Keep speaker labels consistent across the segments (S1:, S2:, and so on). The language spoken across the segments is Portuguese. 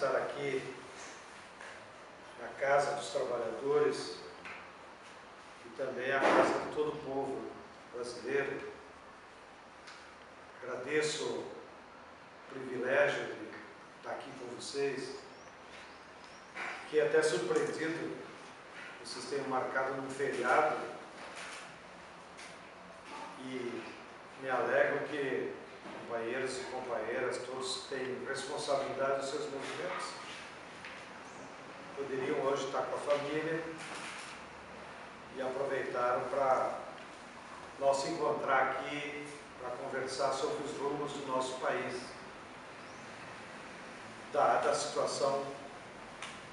S1: estar aqui na Casa dos Trabalhadores e também a casa de todo o povo brasileiro. Agradeço o privilégio de estar aqui com vocês. Fiquei até surpreendido, vocês tenham marcado num feriado, e me alegro que companheiros e companheiras, todos têm responsabilidade dos seus movimentos. Poderiam hoje estar com a família e aproveitaram para nós se encontrar aqui para conversar sobre os rumos do nosso país, dada a situação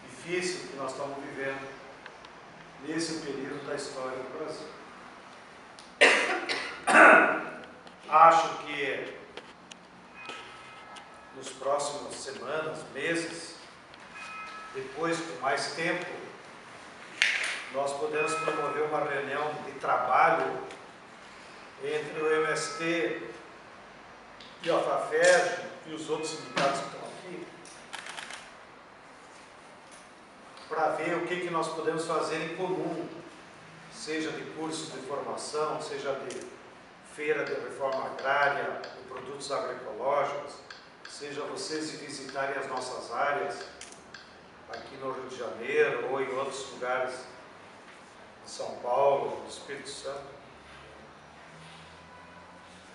S1: difícil que nós estamos vivendo nesse período da história do Brasil. Acho que nos próximos semanas, meses, depois com mais tempo, nós podemos promover uma reunião de trabalho entre o MST e a FAFERJ e os outros sindicatos que estão aqui, para ver o que nós podemos fazer em comum, seja de cursos de formação, seja de feira de reforma agrária, de produtos agroecológicos, seja vocês visitarem as nossas áreas, aqui no Rio de Janeiro ou em outros lugares de São Paulo, do Espírito Santo.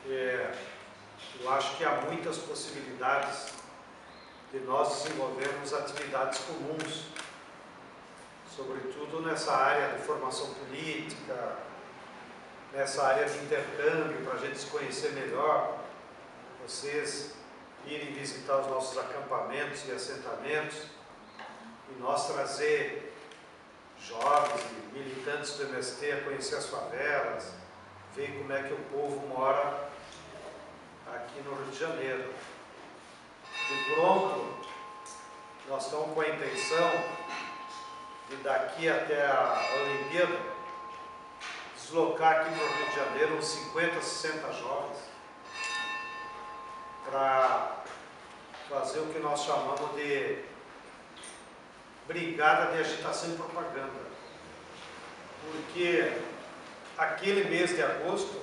S1: Eu acho que há muitas possibilidades de nós desenvolvermos atividades comuns, sobretudo nessa área de formação política, nessa área de intercâmbio, para a gente se conhecer melhor, vocês irem visitar os nossos acampamentos e assentamentos, e nós trazer jovens e militantes do MST a conhecer as favelas, ver como é que o povo mora aqui no Rio de Janeiro. De pronto, nós estamos com a intenção de daqui até a Olimpíada deslocar aqui no Rio de Janeiro uns 50, 60 jovens para fazer o que nós chamamos de brigada de agitação e propaganda. Porque aquele mês de agosto,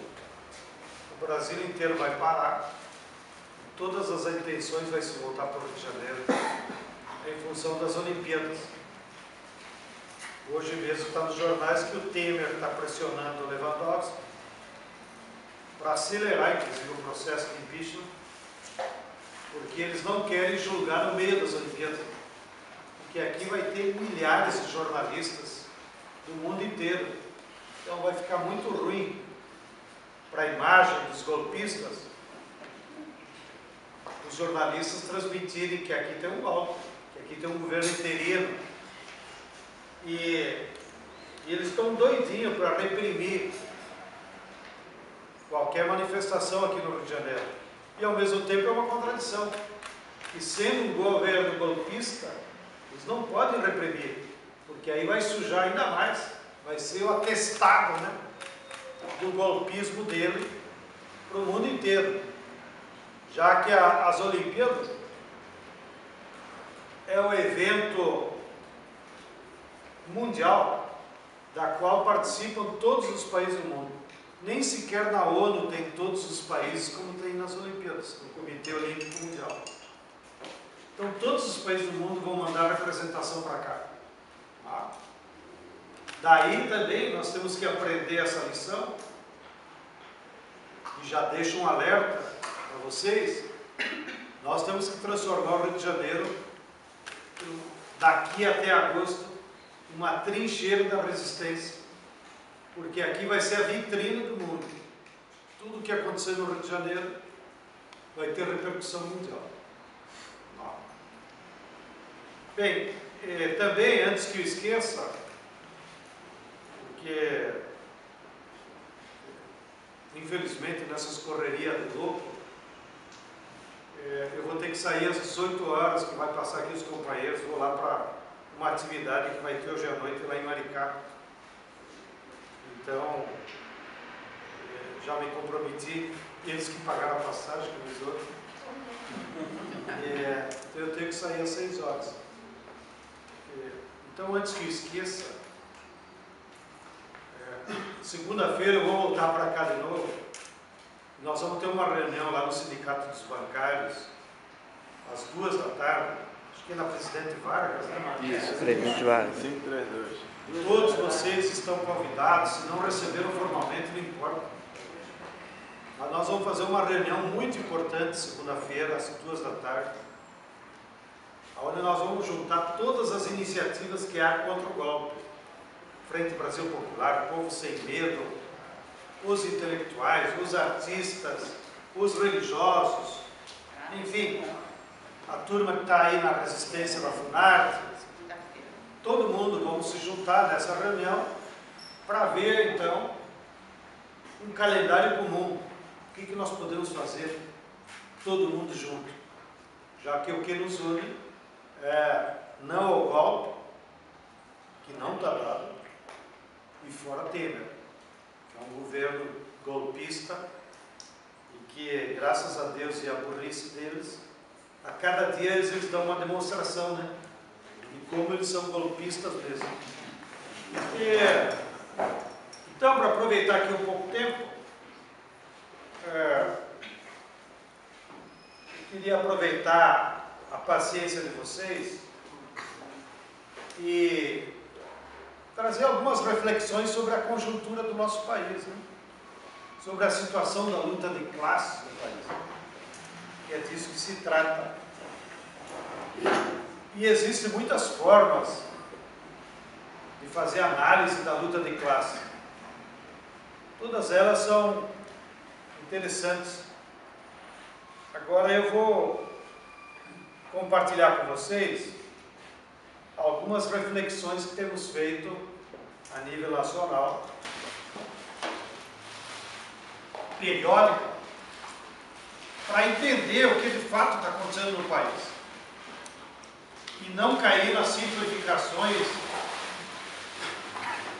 S1: o Brasil inteiro vai parar, todas as intenções vão se voltar para o Rio de Janeiro em função das Olimpíadas. Hoje mesmo está nos jornais que o Temer está pressionando o Lewandowski para acelerar, inclusive, o processo de impeachment, porque eles não querem julgar no meio das Olimpíadas, porque aqui vai ter milhares de jornalistas do mundo inteiro, então vai ficar muito ruim para a imagem dos golpistas os jornalistas transmitirem que aqui tem um golpe, que aqui tem um governo interino. E eles estão doidinhos para reprimir qualquer manifestação aqui no Rio de Janeiro. E ao mesmo tempo é uma contradição. E sendo um governo golpista, eles não podem reprimir, porque aí vai sujar ainda mais, vai ser o atestado, né, do golpismo dele para o mundo inteiro. Já que as Olimpíadas é o evento mundial, da qual participam todos os países do mundo. Nem sequer na ONU tem todos os países como tem nas Olimpíadas, no Comitê Olímpico Mundial. Então todos os países do mundo vão mandar representação para cá. Daí também nós temos que aprender essa lição, e já deixo um alerta para vocês, nós temos que transformar o Rio de Janeiro, daqui até agosto, uma trincheira da resistência, porque aqui vai ser a vitrine do mundo. Tudo o que acontecer no Rio de Janeiro vai ter repercussão mundial. Bem, também, antes que eu esqueça, porque infelizmente nessas correrias de louco, eu vou ter que sair às 18 horas, que vai passar aqui os companheiros, vou lá para uma atividade que vai ter hoje à noite lá em Maricá. Então, já me comprometi, eles que pagaram a passagem, que os outros, Eu tenho que sair às 6 horas. Então, antes que eu esqueça, segunda-feira eu vou voltar para cá de novo. Nós vamos ter uma reunião lá no Sindicato dos Bancários, às 2 da tarde, acho que é na Presidente Vargas, né?
S2: Isso, Presidente Vargas.
S3: 532.
S1: Todos vocês estão convidados, se não receberam formalmente, não importa. Mas nós vamos fazer uma reunião muito importante segunda-feira, às 2 da tarde, onde nós vamos juntar todas as iniciativas que há contra o golpe. Frente Brasil Popular, Povo Sem Medo, os intelectuais, os artistas, os religiosos, enfim, a turma que está aí na resistência da Funarte, todo mundo vamos se juntar nessa reunião para ver, então, um calendário comum. O que nós podemos fazer todo mundo junto? Já que o que nos une é não ao golpe, que não está dado, e fora Temer, que é um governo golpista e que, graças a Deus e à burrice deles, a cada dia eles dão uma demonstração, né? De como eles são golpistas mesmo. Então, para aproveitar aqui um pouco tempo, eu queria aproveitar a paciência de vocês e trazer algumas reflexões sobre a conjuntura do nosso país, né? Sobre a situação da luta de classes do país, que é disso que se trata. E existem muitas formas de fazer análise da luta de classe. Todas elas são interessantes. Agora eu vou compartilhar com vocês algumas reflexões que temos feito a nível nacional, periódica, para entender o que de fato está acontecendo no país e não cair nas simplificações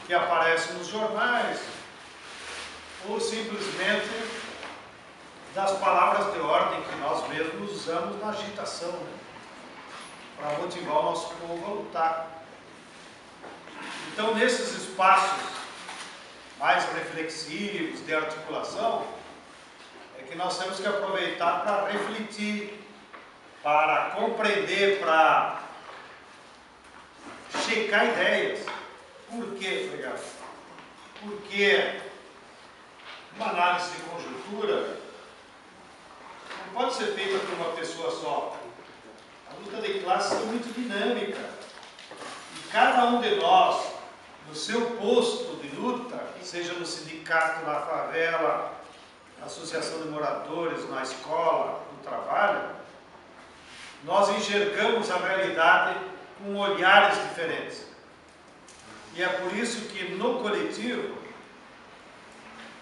S1: que aparecem nos jornais ou simplesmente das palavras de ordem que nós mesmos usamos na agitação, né? Para motivar o nosso povo a lutar. Então, nesses espaços mais reflexivos, de articulação, é que nós temos que aproveitar para refletir, para compreender, para checar ideias. Por quê, Fregado? Porque uma análise de conjuntura não pode ser feita por uma pessoa só. A luta de classes é muito dinâmica. E cada um de nós, no seu posto de luta, seja no sindicato, na favela, na associação de moradores, na escola, no trabalho, nós enxergamos a realidade com olhares diferentes. E é por isso que no coletivo,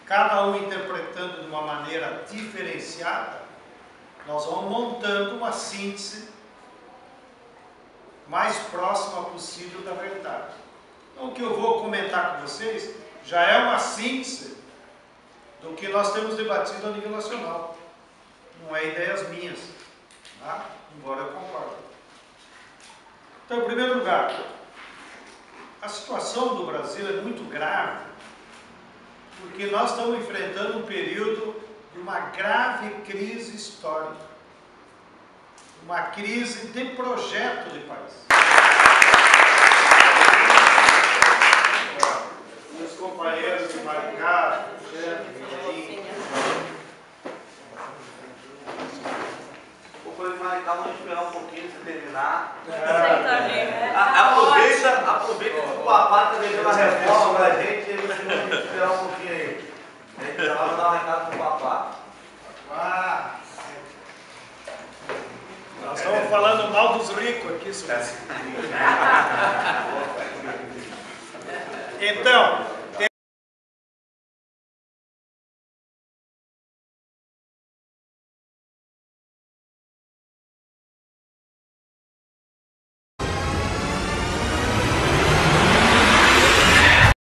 S1: cada um interpretando de uma maneira diferenciada, nós vamos montando uma síntese mais próxima possível da verdade. Então, o que eu vou comentar com vocês já é uma síntese do que nós temos debatido a nível nacional. Não é ideias minhas, tá? Embora eu concorde. Então, em primeiro lugar, a situação do Brasil é muito grave, porque nós estamos enfrentando um período de uma grave crise histórica. Uma crise de projeto de país. Meus companheiros de Maricá,
S4: Vou poder Maricá, vamos esperar um pouquinho para terminar. Aproveita que o Papá está devendo a reforma para a gente, e você vai esperar um pouquinho aí. A gente já vai dar um recado para o Papá.
S1: Nós estamos falando mal dos ricos aqui, senhor. Então,